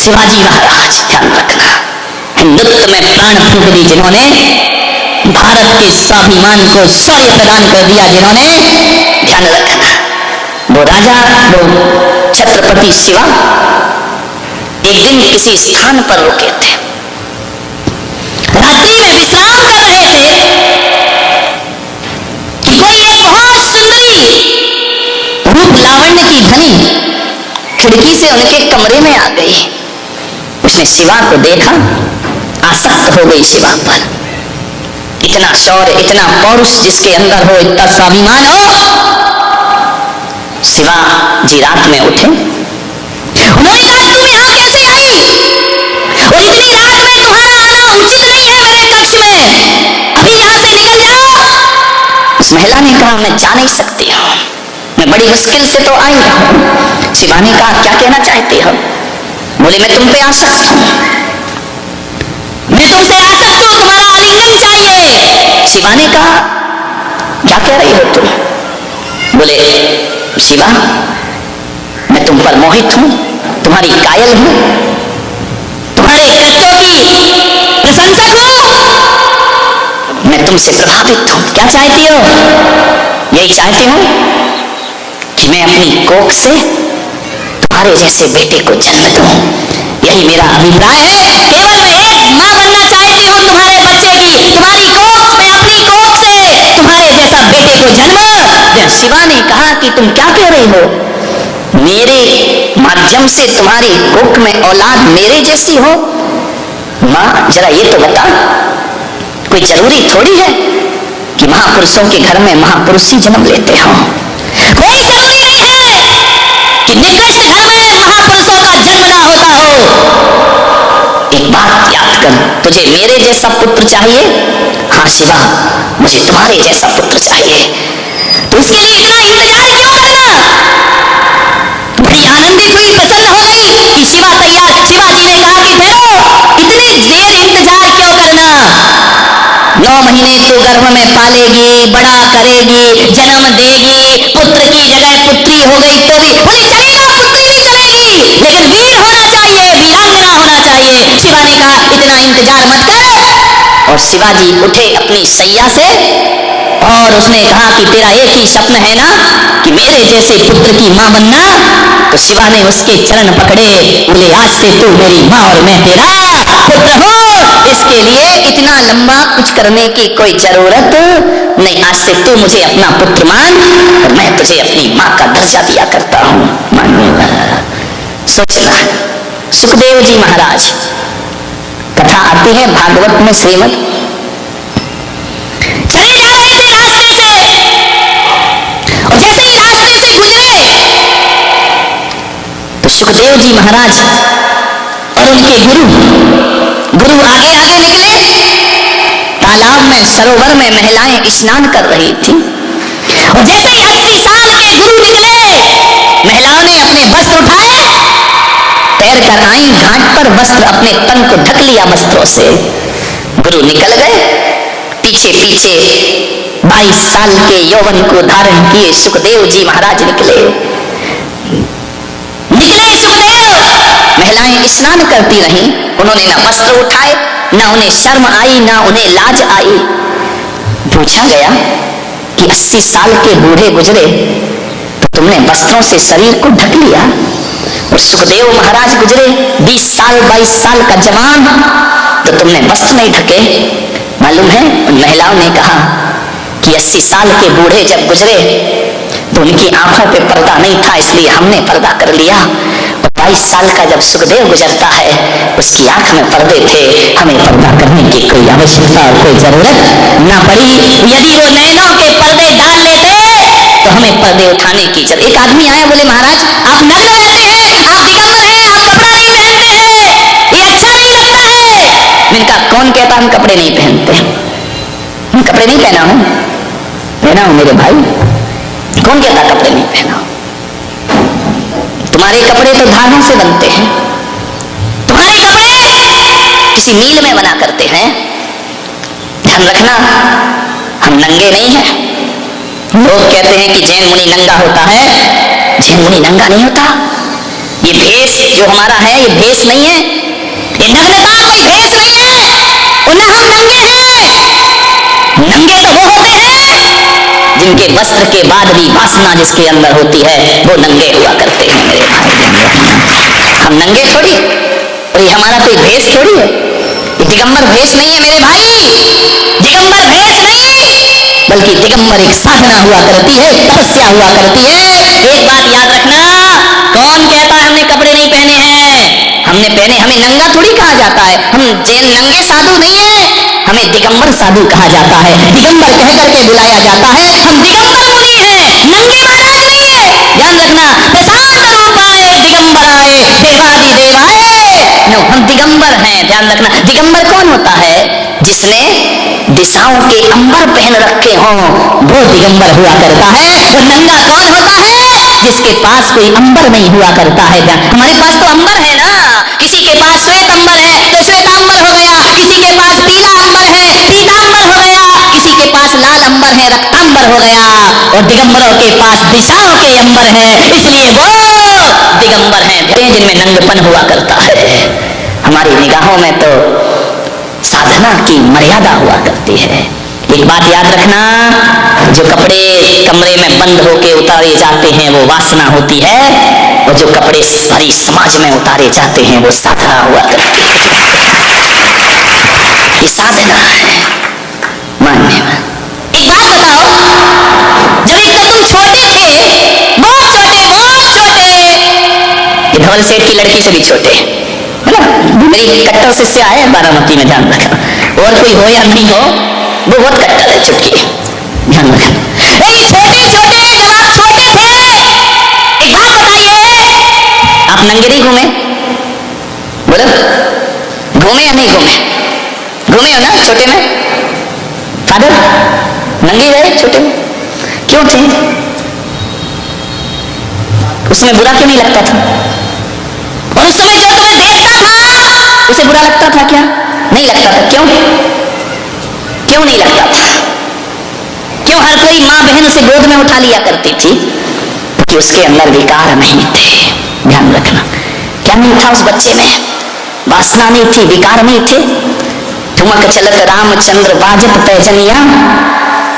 शिवाजी महाराज ध्यान रखना, हिंदुत्व में प्राण फूंक दी जिन्होंने, भारत के स्वाभिमान को शौर्य प्रदान कर दिया जिन्होंने, ध्यान रखना वो राजा, वो छत्रपति शिवा एक दिन किसी स्थान पर रुके थे, रात्रि में विश्राम कर रहे थे कि कोई एक बहुत सुंदरी रूप लावण्य की धनी खिड़की से उनके कमरे में आ गई। उसने शिवा को देखा, आसक्त हो गई शिवा पर। इतना शौर्य, इतना पौरुष जिसके अंदर हो, इतना स्वाभिमान हो। शिवा जी रात में उठे, उन्होंने कहा तुम यहां कैसे आई? और इतनी रात में तुम्हारा आना उचित नहीं है मेरे कक्ष में, अभी यहां से निकल जाओ। उस महिला ने कहा मैं जा नहीं सकती हूं, मैं बड़ी मुश्किल से तो आई हूं। शिवा ने कहा क्या कहना चाहती हो? बोले मैं तुम पे आसक्त हूं, मैं तुमसे आसक्त हूं, तुम्हारा आलिंगन चाहिए। शिवा ने कहा क्या कह रही हो तुम? बोले शिवा मैं तुम पर मोहित हूं, तुम्हारी कायल हूं, तुम्हारे कृत्यों की प्रशंसक हूं, मैं तुमसे प्रभावित हूं। क्या चाहती हो? यही चाहती हूं कि मैं अपनी कोख से तुम्हारे जैसे बेटे को जन्म दूं, यही मेरा अभिप्राय है। केवल मैं एक मां बनना चाहती हूँ तुम्हारे बच्चे की, तुम्हारी कोख में, अपनी कोख से तुम्हारे जैसा बेटे को जन्म। शिवा ने कहा कि तुम क्या कह रही हो? मेरे माध्यम से तुम्हारी कोख में औलाद मेरे जैसी हो? मां जरा ये तो बता, कोई जरूरी थोड़ी है कि महापुरुषों के घर में महापुरुष ही जन्म लेते हो। कोई जरूरी नहीं है कि निकृष्ट घर में महापुरुषों का जन्म ना होता हो। एक बात याद कर, तुझे मेरे जैसा पुत्र चाहिए? हाँ शिवा मुझे तुम्हारे जैसा पुत्र चाहिए। तो उसके लिए इतना इंतजार क्यों करना? बड़ी आनंदित हुई, प्रसन्न हो गई कि शिवा तैयार। शिवाजी ने कहा कि बेटो इतने देर इंतजार क्यों करना, 9 महीने तू गर्भ में पालेगी, बड़ा करेगी, जन्म देगी, पुत्र की जगह पुत्री हो गई तो भी बोले चलेगा, पुत्री भी चलेगी, लेकिन वीर होना चाहिए, वीरांगना होना चाहिए। शिवा ने कहा इतना इंतजार मत कर। और शिवाजी उठे अपनी सैया से और उसने कहा कि तेरा एक ही स्वप्न है ना कि मेरे जैसे पुत्र की मां बनना? तो शिवा ने उसके चरण पकड़े, बोले आज से तू मेरी मां और मैं तेरा पुत्र हूं। इसके लिए इतना लंबा कुछ करने की कोई जरूरत नहीं, आज से तू मुझे अपना पुत्र मान और मैं तुझे अपनी मां का दर्जा दिया करता हूं। सोचना, सुखदेव जी महाराज, कथा आती है भागवत में, श्रीमद चली जा रही थी रास्ते से, और जैसे ही रास्ते से गुजरे तो सुखदेव जी महाराज और उनके गुरु आगे आगे निकले। तालाब में, सरोवर में महिलाएं स्नान कर रही थी, और जैसे ही 80 साल के गुरु निकले, महिलाओं ने अपने वस्त्र उठाए, तैर कर आई घाट पर, वस्त्र अपने तन को ढक लिया वस्त्रों से। गुरु निकल गए, पीछे पीछे 22 साल के यौवन को धारण किए सुखदेव जी महाराज निकले सुखदेव। महिलाएं स्नान करती रहीं, उन्होंने ना वस्त्र उठाए, ना उन्हें शर्म आई, ना उन्हें लाज आई। पूछा गया कि 80 साल के बूढ़े गुजरे तो तुमने वस्त्रों से शरीर को ढक लिया, और सुखदेव महाराज गुजरे 20 साल 22 साल का जवान, तो तुमने वस्त्र नहीं ढके। मालूम है उन महिलाओं ने कहा कि 80 साल के बूढ़े जब गुजरे तो उनकी आंखों पे पर्दा नहीं था, इसलिए हमने पर्दा कर लिया। और 22 साल का जब सुखदेव गुजरता है, उसकी आंख में पर्दे थे, हमें पर्दा करने की कोई आवश्यकता और कोई जरूरत ना पड़ी। यदि वो नैनों के पर्दे डाल लेते तो हमें पर्दे उठाने की जरूरत। एक आदमी आया, बोले महाराज आप नग्न रहते हैं, आप दिगंबर हैं, आप कपड़ा नहीं पहनते हैं, ये अच्छा नहीं लगता है। मैंने कहा कौन कहता हम कपड़े नहीं पहनते? मैं कपड़े नहीं पहना हूं, पहना हूं मेरे भाई। कौन कहता कपड़े नहीं पहना? तुम्हारे कपड़े तो धागों से बनते हैं, तुम्हारे कपड़े किसी मील में बना करते हैं। ध्यान रखना, हम नंगे नहीं हैं। लोग कहते हैं कि जैन मुनि नंगा होता है, जैन मुनि नंगा नहीं होता। ये भेष जो हमारा है ये भेष नहीं है, ये नग्नता कोई भेष नहीं है। उन्हें हम नंगे हैं। नंगे तो वो होते हैं जिनके वस्त्र के बाद भी वासना जिसके अंदर होती है वो नंगे हुआ करते हैं मेरे भाई। हम नंगे थोड़ी, और ये हमारा कोई भेष थोड़ी है, ये दिगंबर भेष नहीं है मेरे भाई। दिगंबर भेष नहीं, बल्कि दिगंबर एक साधना हुआ करती है, एक तपस्या हुआ करती है। एक बात याद रखना, कौन कहता है हमने कपड़े नहीं पहने हैं? हमने पहने, हमें नंगा थोड़ी कहा जाता है। हम जैन नंगे साधु नहीं है, हमें दिगंबर साधु कहा जाता है। दिगंबर कह करके बुलाया जाता है। हम दिगंबर मुनि हैं, नंगे महाराज नहीं है। ध्यान रखना, प्रशांत रूपाय दिगंबराय देवादि देवाय। नो, हम दिगंबर हैं। ध्यान रखना, दिगंबर कौन होता है? जिसने दिशाओं के अंबर पहन रखे हों, वो दिगंबर हुआ करता है। और नंगा कौन होता है? जिसके पास कोई अंबर नहीं हुआ करता है। हमारे पास तो अंबर है ना, किसी के पास श्वेत अंबर है तो श्वेतांबर हो गया, किसी के पास पीला अंबर है पीतांबर हो गया, किसी के पास लाल अंबर है रक्तांबर हो गया। और दिगंबरों के पास दिशाओं के अंबर है, इसलिए वो दिगंबर हैं जिनमें नंगपन हुआ करता है। हमारी निगाहों में तो साधना की मर्यादा हुआ करती है। एक बात याद रखना, जो कपड़े कमरे में बंद होके उतारे जाते हैं वो वासना होती है, और जो कपड़े सारी समाज में उतारे जाते हैं वो साधना हुआ करती है। ये साधना है मानने में। एक बात बताओ, जब ये तुम छोटे थे, बहुत छोटे, ये धवल सेठ की लड़की से भी छोटे है ना, मेरी कट्टर शिष्य आए बारामती में, ध्यान रखना। और कोई हो या नहीं हो, वो बहुत कट्टर है, चुटकी, ध्यान रखना। छोटे छोटे जब आप छोटे थे, एक बात बताइए, आप नंगे नहीं घूमे? बोलो, घूमे या नहीं घूमे? घूमे हो ना छोटे में? फादर नंगे गए छोटे में, क्यों थे? उसमें बुरा क्यों नहीं लगता था? और उस समय जो तुम्हें देखता था उसे बुरा लगता था क्या? नहीं लगता था। क्यों? क्यों नहीं लगता था? क्यों हर कोई माँ बहन उसे गोद में उठा लिया करती थी? कि उसके अंदर विकार नहीं थे। ध्यान रखना, क्या नहीं था उस बच्चे में? वासना नहीं थी, विकार नहीं थे। ठुमक चलत रामचंद्र बाजत पैजनिया।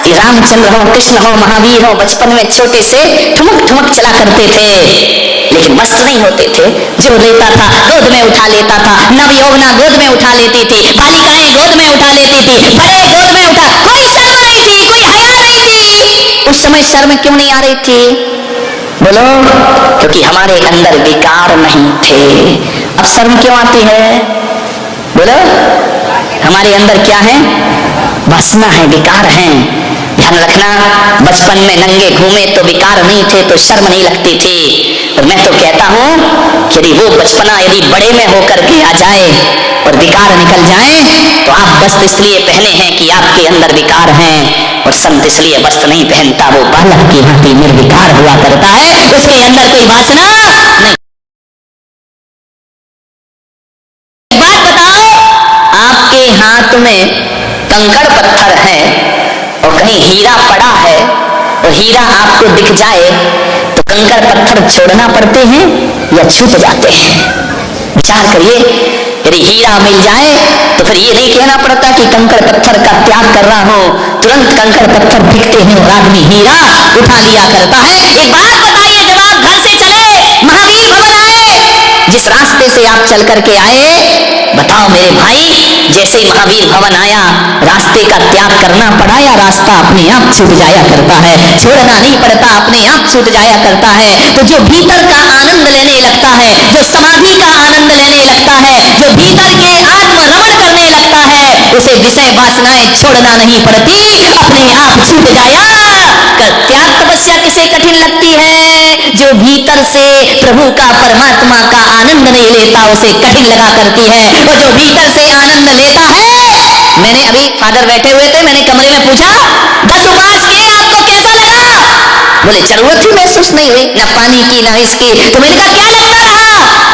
रामचंद्र हो, कृष्ण हो, महावीर हो, बचपन में छोटे से ठुमक ठुमक चला करते थे, लेकिन मस्त नहीं होते थे। जो लेता था गोद में उठा लेता था। नवयौवना गोद में उठा लेती थी, बालिकाएं गोद में उठा लेती थी, बड़े गोद में उठा, कोई शर्म नहीं थी, कोई हया नहीं थी। उस समय शर्म क्यों नहीं आ रही थी? बोलो, क्योंकि हमारे अंदर विकार नहीं थे। अब शर्म क्यों आती है? बोलो, हमारे अंदर क्या है? वासना है, विकार है। ध्यान रखना, बचपन में नंगे घूमे तो विकार नहीं थे, तो शर्म नहीं लगती थी। और मैं तो कहता हूं कि यदि वो बचपना यदि बड़े में होकर के आ जाए और विकार निकल जाए, तो आप वस्त्र इसलिए पहने हैं कि आपके अंदर विकार हैं, और संत इसलिए वस्त्र नहीं पहनता, वो बालक की भांति निर्विकार हुआ करता है, उसके अंदर कोई वासना नहीं। बात बताओ, आपके हाथ में कंकड़ पत्थर है और कहीं हीरा पड़ा है, और हीरा आपको दिख जाए तो कंकड़ पत्थर छोड़ना पड़ते हैं या छूट जाते हैं? विचार करिए। यदि हीरा मिल जाए तो फिर ये नहीं कहना पड़ता कि कंकड़ पत्थर का त्याग कर रहा हो, तुरंत कंकड़ पत्थर दिखते हैं और आदमी हीरा उठा लिया करता है। एक बात बताइए, जब आप घर से चले, महावीर भवन आए, जिस रास्ते से आप चल करके आए, बताओ मेरे भाई, जैसे ही महावीर भवन आया, रास्ते का त्याग करना पड़ा या रास्ता अपने आप छूट जाया करता है? छोड़ना नहीं पड़ता, अपने आप छूट जाया करता है। तो जो भीतर का आनंद लेने लगता है, जो समाधि का आनंद लेने लगता है, जो भीतर के आत्मरमण करने लगता है, उसे विषय वासनाएं छोड़ना नहीं पड़ती, अपने आप छूट जाया कर। त्याग तपस्या किसे कठिन लगती है? जो भीतर से प्रभु का, परमात्मा का आनंद नहीं लेता, उसे कठिन लगा करती है। और जो भीतर से आनंद लेता है, मैंने अभी फादर बैठे हुए थे, मैंने कमरे में पूछा 10 उपवास किए, आपको कैसा लगा? बोले जरूरत ही महसूस नहीं हुई, ना पानी की ना इसकी। तो मैंने कहा क्या लगता रहा?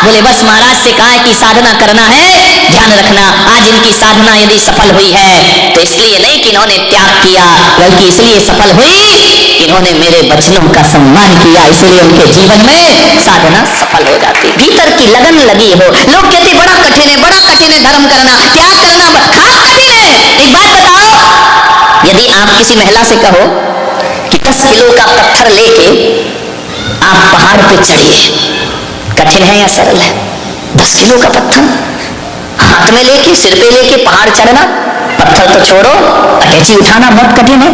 बोले बस महाराज से कहा कि साधना करना है। ध्यान रखना, आज इनकी साधना यदि सफल हुई है तो इसलिए नहीं कि इन्होंने त्याग किया, बल्कि इसलिए सफल हुई इन्होंने मेरे वचनों का सम्मान किया, इसलिए उनके जीवन में साधना सफल हो जाती। भीतर की लगन लगी हो। लोग कहते बड़ा कठिन है, बड़ा कठिन है धर्म करना, त्याग करना खास कठिन है। एक बात बताओ, यदि आप किसी महिला से कहो कि 10 किलो का पत्थर लेके आप पहाड़ पे चढ़िए, कठिन है या सरल है? 10 किलो का पत्थर हाथ में लेके, सिर पे लेके पहाड़ चढ़ना, पत्थर तो छोड़ो, अटैची उठाना बहुत कठिन है।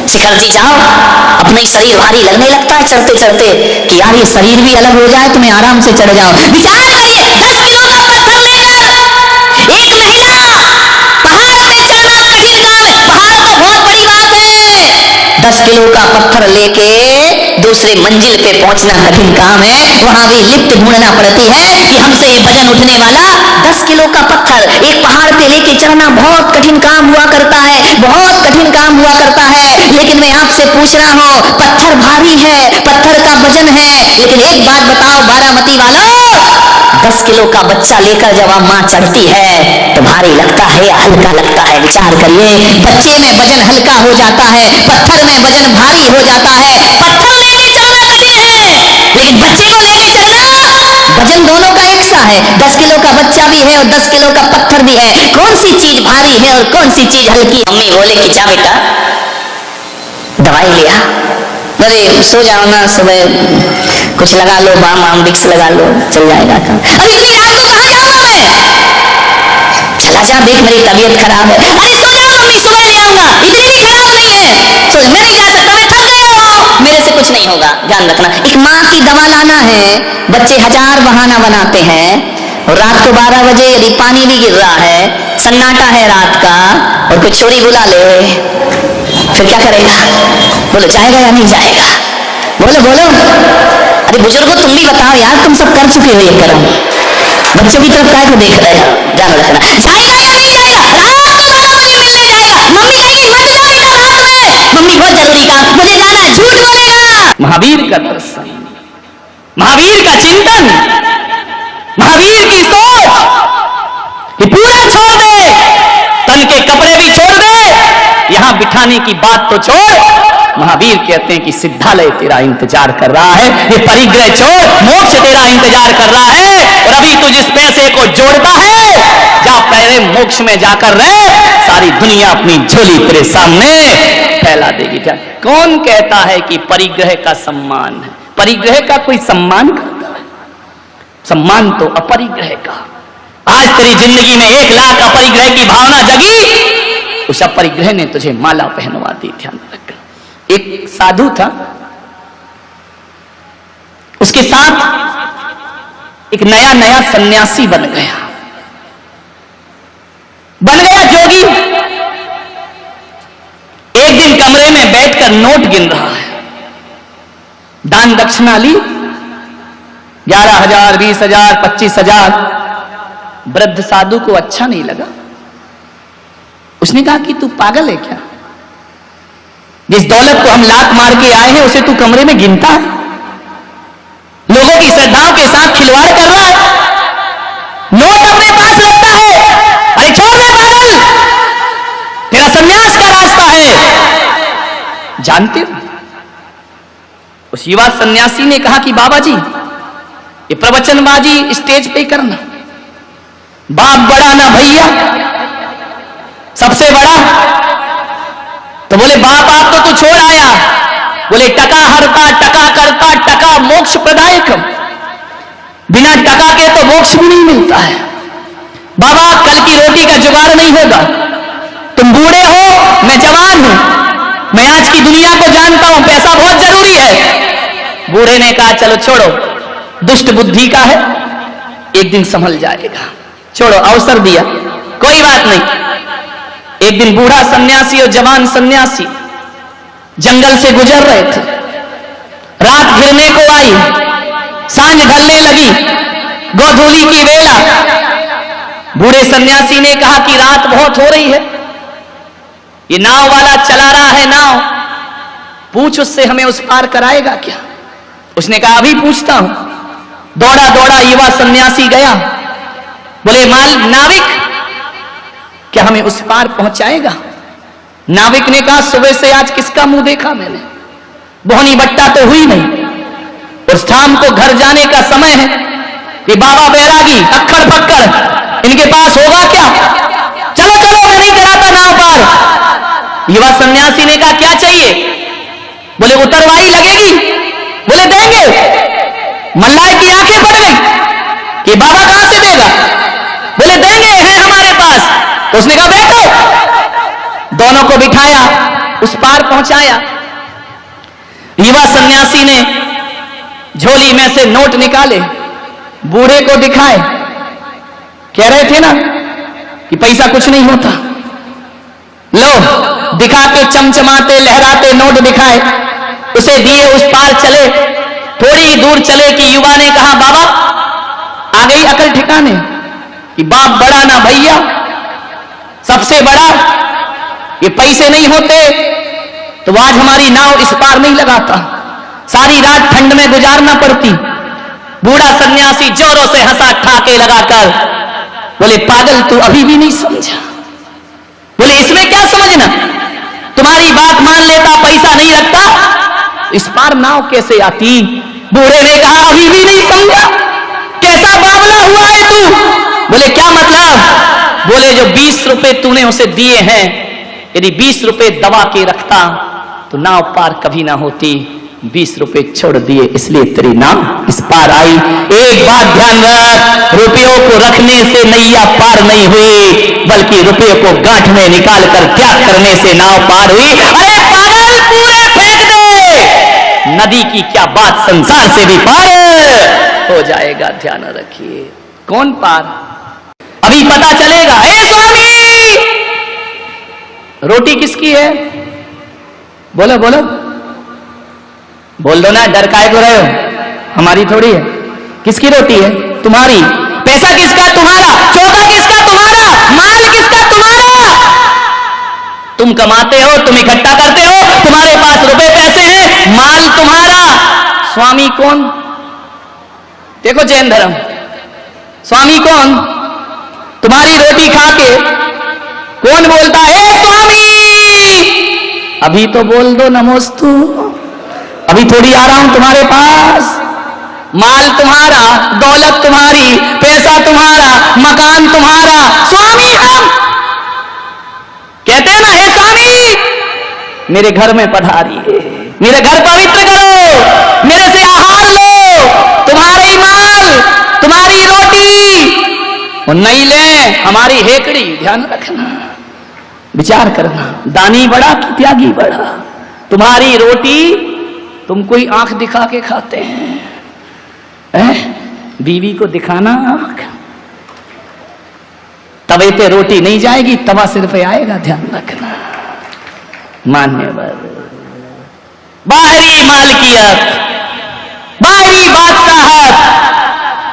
शिखर जी जाओ, अपने शरीर भारी लगने लगता है चढ़ते चढ़ते कि यार ये शरीर भी अलग हो जाए तो मैं आराम से चढ़ जाऊं। विचार करिए, 10 किलो का पत्थर लेकर एक महिला पहाड़ पे चढ़ना कठिन काम है। पहाड़ तो बहुत बड़ी बात है, 10 किलो का पत्थर लेके दूसरे मंजिल पे पहुंचना कठिन काम है। वहां भी लिफ्ट ढूंढना पड़ती है कि हमसे ये वजन उठने वाला 10 किलो का पत्थर एक पहाड़ पे लेके चढ़ना बहुत कठिन काम हुआ करता है, बहुत कठिन काम हुआ करता है। लेकिन मैं आपसे पूछ रहा हूं, पत्थर भारी है, पत्थर का वजन है, लेकिन एक बात बताओ बारामती वालों, 10 किलो का बच्चा लेकर जब मां चढ़ती है तो भारी लगता है या हल्का लगता है? विचार करिए, बच्चे में वजन हल्का हो जाता है, पत्थर में वजन भारी हो जाता है। पत्थर लेके चढ़ना कठिन है, लेकिन बच्चे को लेके चढ़ना, वजन दोनों का एक सा है। 10 किलो का बच्चा भी है और 10 किलो का पत्थर भी है। कौन सी चीज भारी है और कौन सी चीज हल्की? मम्मी बोले कि जा बेटा दवाई लिया, बोले सो जाओ ना, सुबह कुछ लगा लो, बाम वाम विक्स लगा लो, चल जाएगा काम। अरे इतनी रात को कहां जाऊंगा मैं? चला जा, देख मेरी तबीयत खराब है। अरे सो जाओ मम्मी, सुबह ले आऊंगा, इतनी भी खराब नहीं है, तो मैं नहीं जा सकता, मैं थक गया हूं, मेरे से कुछ नहीं होगा। ध्यान रखना, एक माँ की दवा लाना है, बच्चे 1000 बहाना बनाते हैं। और रात को 12 बजे यदि पानी भी गिर रहा है, सन्नाटा है रात का, और कोई छोरी बुला ले, फिर क्या करेगा? बोलो जाएगा या नहीं जाएगा? बोलो बोलो। अरे बुजुर्गों तुम भी बताओ यार, तुम सब कर चुके हो ये कर्म, बच्चों की तरफ काय को देख रहे हो? ध्यान रखना, जाएगा या नहीं जाएगा? रात को 12 बजे मिलने जाएगा। मम्मी नहीं, मैं तो इधर रात में, मम्मी बहुत जरूरी काम, मुझे जाना है, झूठ बोलेगा। महावीर का दर्शन, महावीर का चिंतन, महावीर की सोच, ये पूरा छोड़ दे, तन के कपड़े भी छोड़ दे, यहां बिठाने की बात तो छोड़। महावीर कहते हैं कि सिद्धालय तेरा इंतजार कर रहा है, ये परिग्रह छोड़, मोक्ष तेरा इंतजार कर रहा है। और अभी तू जिस पैसे को जोड़ता है, जा पहले मोक्ष में जाकर रह, सारी दुनिया अपनी झोली तेरे सामने फैला देगी। क्या कौन कहता है कि परिग्रह का सम्मान है? परिग्रह का कोई सम्मान करता है? सम्मान तो अपरिग्रह का। आज तेरी जिंदगी में 1 लाख अपरिग्रह की भावना जगी, उस अपरिग्रह ने तुझे माला पहनवा दी। ध्यान रख, एक साधु था, उसके साथ एक नया नया सन्यासी बन गया जोगी। एक दिन कमरे में बैठकर नोट गिन रहा है, दान दक्षिणा ली 11,000, 20,000, 25,000। वृद्ध साधु को अच्छा नहीं लगा, उसने कहा कि तू पागल है क्या? जिस दौलत को हम लात मार के आए हैं उसे तू कमरे में गिनता है, लोगों की श्रद्धाओं के साथ खिलवाड़ कर रहा है, नोट अपने पास रखता है। अरे छोड़ दे पागल, तेरा सन्यास का रास्ता है। जानते हो, उस युवा सन्यासी ने कहा कि बाबा जी ये प्रवचनबाजी स्टेज पे करना, बाप बड़ा ना भैया सबसे बड़ा। तो बोले बाप आप तो तू छोड़ आया, बोले टका हरता टका करता टका मोक्ष प्रदायक, बिना टका के तो मोक्ष भी नहीं मिलता है। बाबा कल की रोटी का जुगाड़ नहीं होगा, तुम बूढ़े हो मैं जवान हूं, मैं आज की दुनिया को जानता हूं, पैसा बहुत जरूरी है। बूढ़े ने कहा चलो छोड़ो, दुष्ट बुद्धि का है, एक दिन संभल जाएगा, छोड़ो, अवसर दिया, कोई बात नहीं। एक दिन बूढ़ा सन्यासी और जवान सन्यासी जंगल से गुजर रहे थे, रात घिरने को आई, सांझ ढलने लगी, गोधूली की वेला। बूढ़े सन्यासी ने कहा कि रात बहुत हो रही है, ये नाव वाला चला रहा है नाव, पूछ उससे हमें उस पार कराएगा क्या? उसने कहा अभी पूछता हूं। दौड़ा दौड़ा युवा सन्यासी गया, बोले नाविक क्या हमें उस पार पहुंचाएगा? नाविक ने कहा सुबह से आज किसका मुंह देखा मैंने, बोहनी बट्टा तो हुई नहीं। उस शाम को घर जाने का समय है। ये बाबा बैरागी अक्खड़ फक्कड़ इनके पास होगा क्या? चलो चलो मैं नहीं कराता नाव पार। युवा सन्यासी ने कहा क्या चाहिए? बोले उतरवाई लगेगी। बोले देंगे। मल्लाह की आंखें फट गई कि बाबा कहां से देगा? बोले देंगे, है हमारे पास। तो उसने कहा बैठो। दोनों को बिठाया, उस पार पहुंचाया। युवा सन्यासी ने झोली में से नोट निकाले, बूढ़े को दिखाए। कह रहे थे ना कि पैसा कुछ नहीं होता। लो दिखाते, चमचमाते लहराते नोट दिखाए, उसे दिए, उस पार चले। थोड़ी ही दूर चले कि युवा ने कहा बाबा आ गई अकल ठिकाने कि बाप बड़ा ना भैया, सबसे बड़ा ये पैसे नहीं होते तो आज हमारी नाव इस पार नहीं लगाता, सारी रात ठंड में गुजारना पड़ती। बूढ़ा सन्यासी जोरों से हंसा ठाके लगाकर। बोले पागल तू अभी भी नहीं समझा। बोले इसमें क्या समझना, तुम्हारी बात मान लेता, पैसा नहीं रखता, इस पार नाव कैसे आती? बूढ़े ने कहा अभी भी नहीं समझा, कैसा बावला हुआ है तू? बोले क्या मतलब? बोले जो 20 रुपए तूने उसे दिए हैं, यदि 20 रुपए दबा के रखता तो नाव पार कभी ना होती। 20 रुपए छोड़ दिए इसलिए तेरी नाव इस पार आई। एक बात ध्यान रख, रुपयों को रखने से नैया पार नहीं हुई, बल्कि रुपयों को गांठ में निकाल कर त्याग करने से नाव पार हुई। अरे पागल पूरे फेंक दे, नदी की क्या बात, संसार से भी पार हो जाएगा। ध्यान रखिए। कौन पार? अभी पता चलेगा। हे स्वामी रोटी किसकी है? बोलो बोलो, बोल दो ना, डर काहे को रहे हो? हमारी थोड़ी है। किसकी रोटी है? तुम्हारी। पैसा किसका? तुम्हारा। चौका किसका? तुम्हारा। माल किसका? तुम्हारा। तुम कमाते हो, तुम इकट्ठा करते हो, तुम्हारे पास रुपए पैसे हैं, माल तुम्हारा। स्वामी कौन? देखो जैन धर्म, स्वामी कौन? तुम्हारी रोटी खा के कौन बोलता है स्वामी? अभी तो बोल दो नमोस्तु, अभी थोड़ी आ रहा हूं तुम्हारे पास। माल तुम्हारा, दौलत तुम्हारी, पैसा तुम्हारा, मकान तुम्हारा, स्वामी हम। कहते हैं ना हे स्वामी मेरे घर में पधारिए, मेरे घर पवित्र करो, मेरे से आहार लो, तुम्हारा ही माल, तुम्हारी रोटी और नहीं ले हमारी हेकड़ी। ध्यान रखना, विचार करना, दानी बड़ा कि त्यागी बड़ा? तुम्हारी रोटी तुम कोई आंख दिखा के खाते हैं, बीवी को दिखाना आंख, तवे पे रोटी नहीं जाएगी, तवा सिर पे आएगा। ध्यान रखना। मान्यवर बाहरी मालकियत, बाहरी बादशाहत,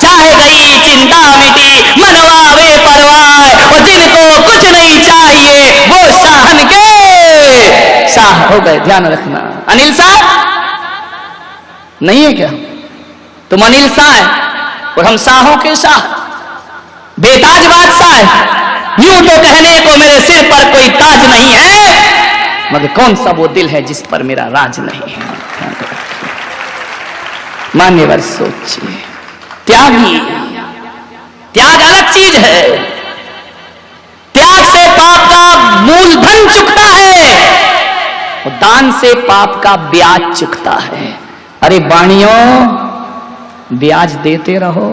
चाहे गई चिंता मिटी, मनवावे परवाह, और जिनको कुछ नहीं चाहिए वो शाहन के शाह हो गए। ध्यान रखना। अनिल शाह नहीं है क्या? तुम अनिल शाह है और हम शाहों के शाह, बेताज बादशाह है। यूं तो कहने को मेरे सिर पर कोई ताज नहीं है, मगर कौन सा वो दिल है जिस पर मेरा राज नहीं है। मान्यवर सोचिए, त्यागी, त्याग अलग चीज है। त्याग से पाप का मूल धन चुकता है और दान से पाप का ब्याज चुकता है। अरे बाणियों ब्याज देते रहो,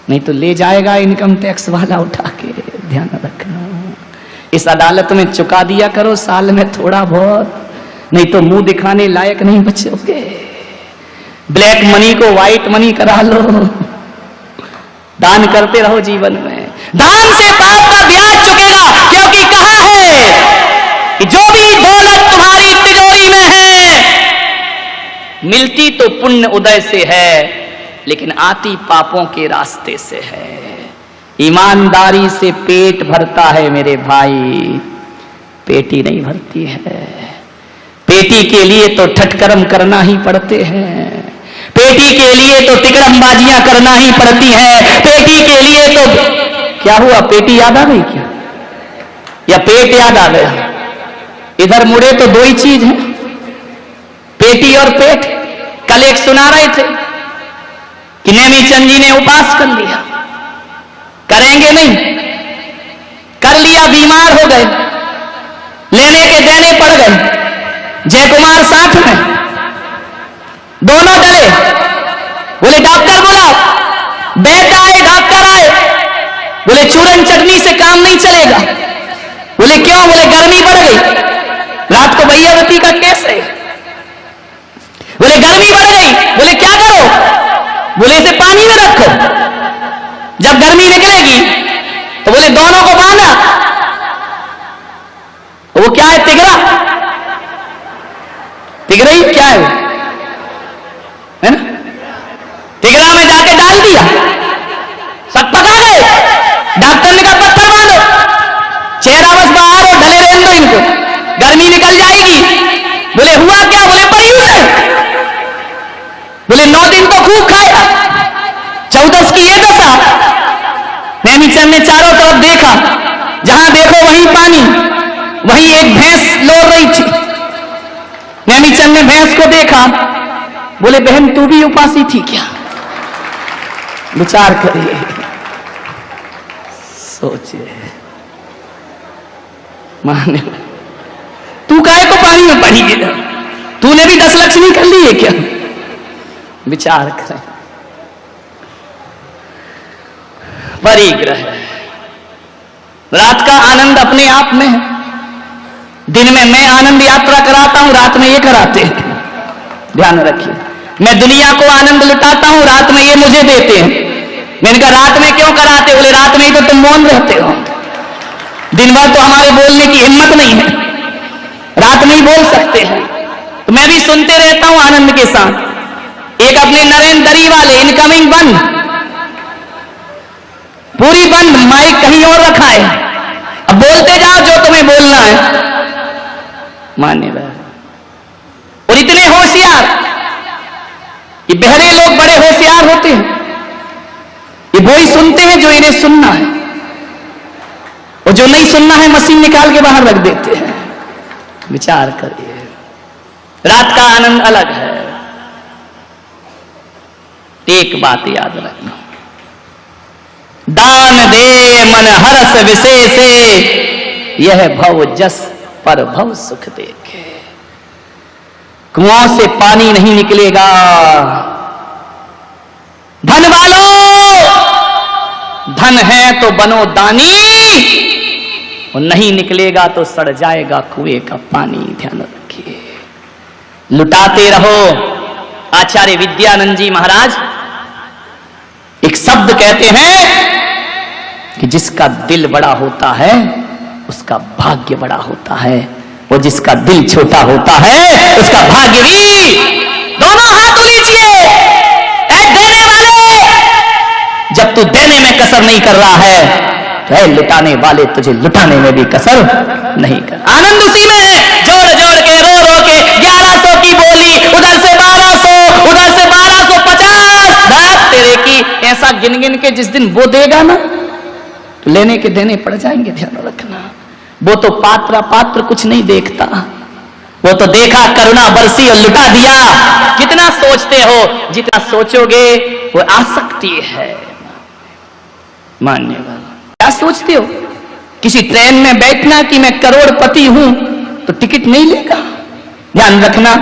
नहीं तो ले जाएगा इनकम टैक्स वाला उठा के। ध्यान रखना। इस अदालत में चुका दिया करो साल में थोड़ा बहुत, नहीं तो मुंह दिखाने लायक नहीं बचोगे। ब्लैक मनी को व्हाइट मनी करा लो, दान करते रहो जीवन में। दान से पाप का ब्याज चुकेगा, क्योंकि कहा है कि जो भी दौलत तुम्हारी तिजोरी में है मिलती तो पुण्य उदय से है, लेकिन आती पापों के रास्ते से है। ईमानदारी से पेट भरता है मेरे भाई, पेटी नहीं भरती है। पेटी के लिए तो ठटकर्म करना ही पड़ते हैं, पेटी के लिए तो तिकड़मबाजियां करना ही पड़ती है, पेटी के लिए तो क्या हुआ? पेटी याद आ गई क्या या पेट याद आ गया? इधर मुड़े तो दो ही चीज है, बेटी और पेट। कल एक सुना रहे थे कि नेमीचंद जी ने उपास कर लिया, करेंगे नहीं, कर लिया, बीमार हो गए, लेने के देने पड़ गए। जयकुमार साथ में, दोनों गए, बोले डॉक्टर बुलाओ, वैद्य आए, डॉक्टर आए, बोले चूरन चटनी से काम नहीं चलेगा। बोले क्यों? बोले गर्मी बढ़ गई, रात को भैयावती का केस है। बोले गर्मी बढ़ गई, बोले क्या करो? बोले इसे पानी में रखो, जब गर्मी निकलेगी तो बोले दोनों को बांधा। वो क्या है? तिगरा, तिगरा ही क्या है ना? तिगरा में जाके डाल दिया, सब पका गए। डॉक्टर ने कहा पत्थर बांधो, चेहरा बस बाहर हो, ढले रहने दो इनको, गर्मी निकल जाएगी। बोले हुआ क्या? बोले पड़ी हुए। बोले 9 दिन तो खूब खाया, 14 की ये दशा। नेमीचंद ने चारों तरफ देखा, जहां देखो वहीं पानी, वहीं एक भैंस लोर रही थी। नेमीचंद ने भैंस को देखा, बोले बहन तू भी उपासी थी क्या? विचार करिए, सोचिए, माने तू काहे को पानी में पड़ी गिरा? तूने भी 10 लक्ष्मी कर ली है क्या? विचार करें। परिग्रह, रात का आनंद अपने आप में है। दिन में मैं आनंद यात्रा कराता हूं, रात में ये कराते हैं, ध्यान रखिए। मैं दुनिया को आनंद लुटाता हूं, रात में ये मुझे देते हैं। मैंने कहा रात में क्यों कराते? बोले रात में ही तो तुम मौन रहते हो, दिन भर तो हमारे बोलने की हिम्मत नहीं है, रात में ही बोल सकते हैं। तो मैं भी सुनते रहता हूं आनंद के साथ। एक अपने नरेंद्र दरी वाले, इनकमिंग बंद, पूरी बंद, माइक कहीं और रखा है, अब बोलते जाओ जो तुम्हें बोलना है, मान्य। और इतने होशियार, ये बहरे लोग बड़े होशियार होते हैं, ये वही सुनते हैं जो इन्हें सुनना है, और जो नहीं सुनना है मशीन निकाल के बाहर रख देते हैं। विचार करिए, रात का आनंद अलग है। एक बात याद रखना, दान दे मन हरस विशेषे, यह भव जस पर भव सुख देखे। कुआं से पानी नहीं निकलेगा। धन वालों, धन है तो बनो दानी, और नहीं निकलेगा तो सड़ जाएगा कुएं का पानी। ध्यान रखिए, लुटाते रहो। आचार्य विद्यानंद जी महाराज एक शब्द कहते हैं कि जिसका दिल बड़ा होता है उसका भाग्य बड़ा होता है, और जिसका दिल छोटा होता है उसका भाग्य भी। दोनों हाथों लीजिए, ऐ देने वाले, जब तू देने में कसर नहीं कर रहा है तो ऐ लुटाने वाले, तुझे लुटाने में भी कसर नहीं कर। आनंद उसी में है, जोड़ जोड़ के रो रो के 1100 की बोली, उधर से 1200, उधर से 1250, धड़क तेरे की। ऐसा गिन गिन के जिस दिन वो देगा ना तो लेने के देने पड़ जाएंगे। ध्यान रखना, वो तो पात्र पात्र कुछ नहीं देखता, वो तो देखा करुणा बरसी और लुटा दिया। कितना सोचते हो, जितना सोचोगे वो आसक्ति है। मान्यवर, क्या सोचते हो? किसी ट्रेन में बैठना कि मैं करोड़पति हूं तो टिकट नहीं लेगा। ध्यान रखना,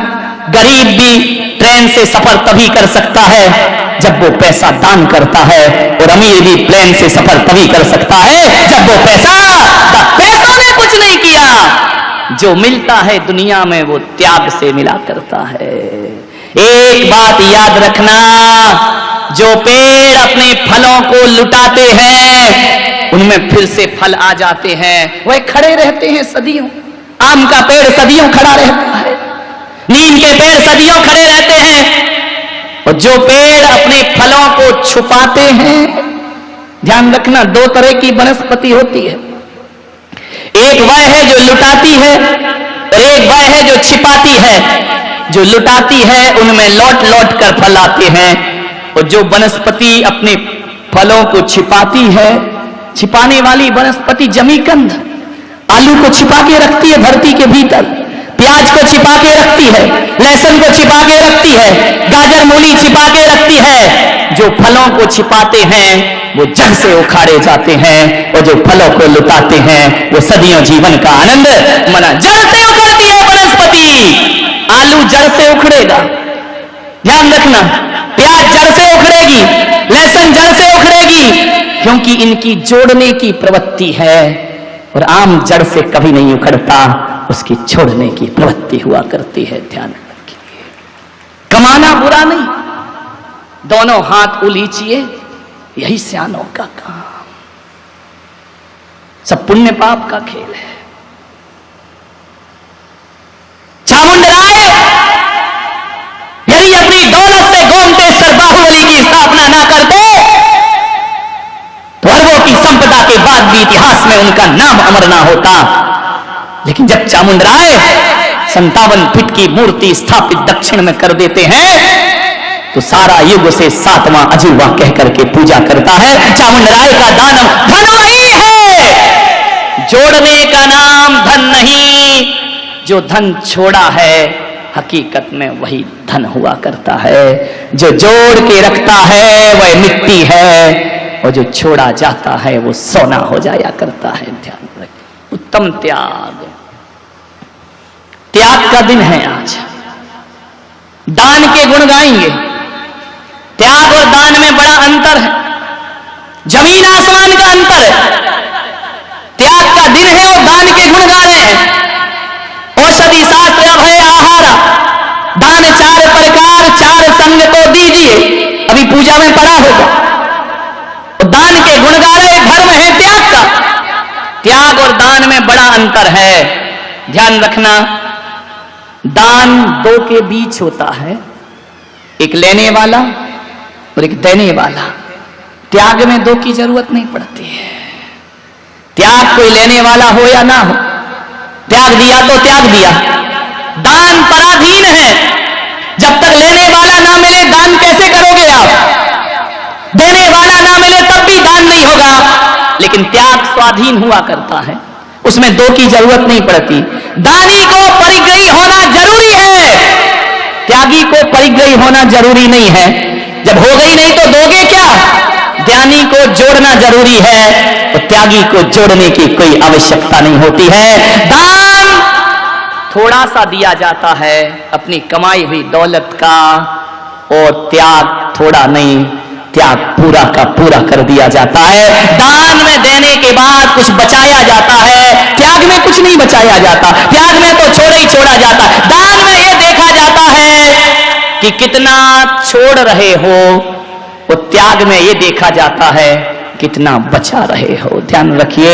गरीब भी ट्रेन से सफर तभी कर सकता है जब वो पैसा दान करता है, और अमीर भी प्लेन से सफर तभी कर सकता है जब वो पैसों ने कुछ नहीं किया। जो मिलता है दुनिया में वो त्याग से मिला करता है। एक बात याद रखना, जो पेड़ अपने फलों को लुटाते हैं उनमें फिर से फल आ जाते हैं। वह खड़े रहते हैं सदियों। आम का पेड़ सदियों खड़ा रहता है, नीम के पेड़ सदियों खड़े रहते हैं। और जो पेड़ अपने फलों को छुपाते हैं, ध्यान रखना, 2 तरह की वनस्पति होती है। एक वह है जो लुटाती है, और एक वह है जो छिपाती है। जो लुटाती है उनमें लौट लौट कर फल आते हैं, और जो वनस्पति अपने फलों को छिपाती है, छिपाने वाली वनस्पति जमीकंद आलू को छिपा के रखती है धरती के भीतर, प्याज को छिपा के रखती है, लहसुन को छिपा के रखती है, गाजर मूली छिपा के रखती है। जो फलों को छिपाते हैं वो जड़ से उखाड़े जाते हैं, और जो फलों को लुटाते हैं वो सदियों जीवन का आनंद मना। जड़ से उखड़ती है वनस्पति, आलू जड़ से उखड़ेगा, ध्यान रखना। प्याज जड़ से उखड़ेगी, लहसुन जड़ से उखड़ेगी, क्योंकि इनकी जोड़ने की प्रवृत्ति है। और आम जड़ से कभी नहीं उखड़ता, उसकी छोड़ने की प्रवृत्ति हुआ करती है। ध्यान रखिए, कमाना बुरा नहीं, दोनों हाथ उलीचिए, यही सियानों का काम। सब पुण्य पाप का खेल है। चामुंडराय यदि अपनी दौलत से गोमतेश्वर बाहुबली की स्थापना ना करते तो अरबों की संपदा के बाद भी इतिहास में उनका नाम अमर ना होता। लेकिन जब चामुंडराय 57 फीट की मूर्ति स्थापित दक्षिण में कर देते हैं तो सारा युग उसे 7वां अजूबा कह करके पूजा करता है। चामुंडराय का दानव धन वही है, जोड़ने का नाम धन नहीं, जो धन छोड़ा है हकीकत में वही धन हुआ करता है। जो जोड़ के रखता है वह मिट्टी है, और जो छोड़ा जाता है वो सोना हो जाया करता है। ध्यान रखें। उत्तम त्याग, त्याग का दिन है आज। दान के गुण गाएंगे। त्याग और दान में बड़ा अंतर है, जमीन आसमान का अंतर है। त्याग का दिन है और दान के गुण गा रहे हैं। औषधि शास्त्र अभय आहारा, दान 4 प्रकार 4 संग तो दीजिए, अभी पूजा में पढ़ा होगा। और दान के गुण गा रहे, धर्म है त्याग का। त्याग और दान में बड़ा अंतर है, ध्यान रखना। दान 2 के बीच होता है, एक लेने वाला और एक देने वाला। त्याग में 2 की जरूरत नहीं पड़ती है। त्याग कोई लेने वाला हो या ना हो, त्याग दिया तो त्याग दिया। दान पराधीन है, जब तक लेने वाला ना मिले दान कैसे करोगे आप? देने वाला ना मिले तब भी दान नहीं होगा। लेकिन त्याग स्वाधीन हुआ करता है, उसमें 2 की जरूरत नहीं पड़ती। दानी को परिग्रही होना जरूरी है, त्यागी को परिग्रही होना जरूरी नहीं है। जब हो गई नहीं तो दोगे क्या? ज्ञानी को जोड़ना जरूरी है, तो त्यागी को जोड़ने की कोई आवश्यकता नहीं होती है। दान थोड़ा सा दिया जाता है अपनी कमाई हुई दौलत का, और त्याग थोड़ा नहीं, त्याग पूरा का पूरा कर दिया जाता है। दान में देने के बाद कुछ बचाया जाता है, त्याग में कुछ नहीं बचाया जाता। त्याग में तो छोड़ा ही छोड़ा जाता। दान में यह देखा जाता है कि कितना छोड़ रहे हो, और त्याग में यह देखा जाता है कितना बचा रहे हो। ध्यान रखिए।